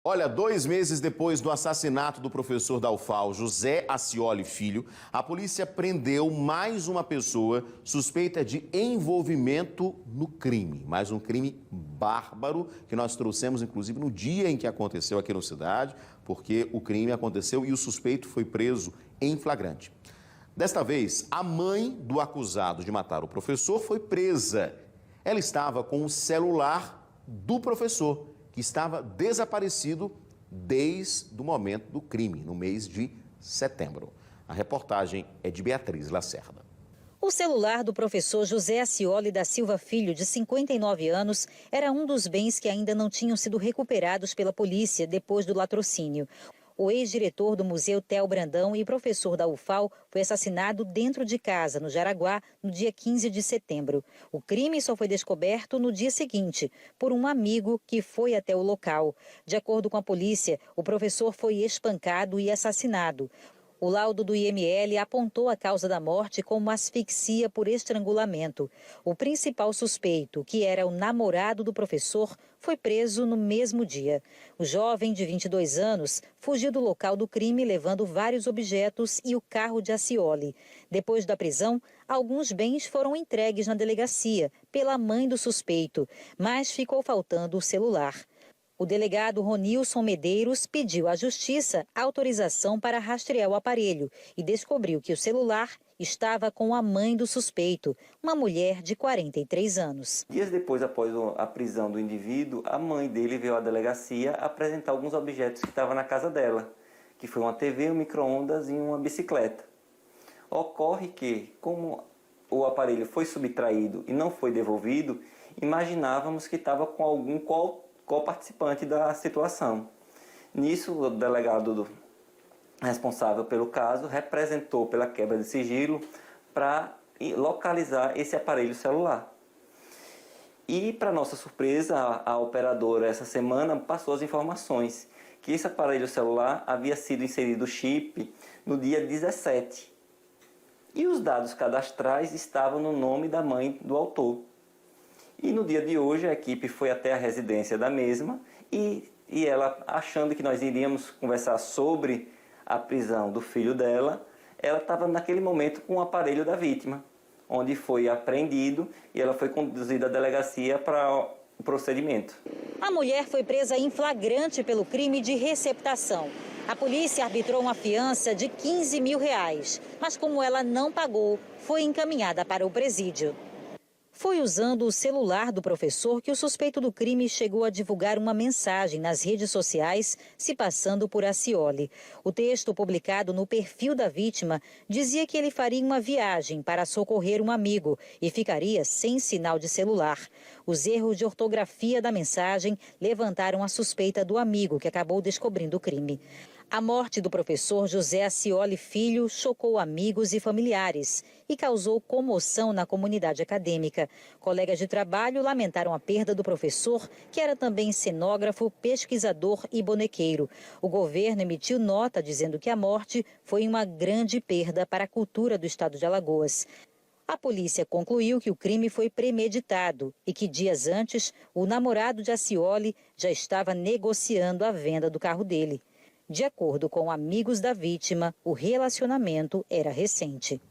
Olha, 2 meses depois do assassinato do professor da UFAL, José Acioli Filho, a polícia prendeu mais uma pessoa suspeita de envolvimento no crime. Mais um crime bárbaro que nós trouxemos, inclusive, no dia em que aconteceu aqui na cidade, porque o crime aconteceu e o suspeito foi preso em flagrante. Desta vez, a mãe do acusado de matar o professor foi presa. Ela estava com o celular do professor, que estava desaparecido desde o momento do crime, no mês de setembro. A reportagem é de Beatriz Lacerda. O celular do professor José Acioli da Silva Filho, de 59 anos, era um dos bens que ainda não tinham sido recuperados pela polícia depois do latrocínio. O ex-diretor do Museu Theo Brandão e professor da UFAL foi assassinado dentro de casa, no Jaraguá, no dia 15 de setembro. O crime só foi descoberto no dia seguinte, por um amigo que foi até o local. De acordo com a polícia, o professor foi espancado e assassinado. O laudo do IML apontou a causa da morte como asfixia por estrangulamento. O principal suspeito, que era o namorado do professor, foi preso no mesmo dia. O jovem, de 22 anos, fugiu do local do crime levando vários objetos e o carro de Acioli. Depois da prisão, alguns bens foram entregues na delegacia pela mãe do suspeito, mas ficou faltando o celular. O delegado Ronilson Medeiros pediu à Justiça autorização para rastrear o aparelho e descobriu que o celular estava com a mãe do suspeito, uma mulher de 43 anos. Dias depois, após a prisão do indivíduo, a mãe dele veio à delegacia apresentar alguns objetos que estavam na casa dela, que foi uma TV, um micro-ondas e uma bicicleta. Ocorre que, como o aparelho foi subtraído e não foi devolvido, imaginávamos que estava com algum co-participante da situação. Nisso, o delegado responsável pelo caso representou pela quebra de sigilo para localizar esse aparelho celular. E, para nossa surpresa, a operadora essa semana passou as informações que esse aparelho celular havia sido inserido o chip no dia 17. E os dados cadastrais estavam no nome da mãe do autor. E no dia de hoje a equipe foi até a residência da mesma e ela, achando que nós iríamos conversar sobre a prisão do filho dela, ela estava naquele momento com o aparelho da vítima, onde foi apreendido e ela foi conduzida à delegacia para o procedimento. A mulher foi presa em flagrante pelo crime de receptação. A polícia arbitrou uma fiança de R$15 mil, mas como ela não pagou, foi encaminhada para o presídio. Foi usando o celular do professor que o suspeito do crime chegou a divulgar uma mensagem nas redes sociais, se passando por Acioli. O texto, publicado no perfil da vítima, dizia que ele faria uma viagem para socorrer um amigo e ficaria sem sinal de celular. Os erros de ortografia da mensagem levantaram a suspeita do amigo que acabou descobrindo o crime. A morte do professor José Acioli Filho chocou amigos e familiares e causou comoção na comunidade acadêmica. Colegas de trabalho lamentaram a perda do professor, que era também cenógrafo, pesquisador e bonequeiro. O governo emitiu nota dizendo que a morte foi uma grande perda para a cultura do estado de Alagoas. A polícia concluiu que o crime foi premeditado e que dias antes o namorado de Acioli já estava negociando a venda do carro dele. De acordo com amigos da vítima, o relacionamento era recente.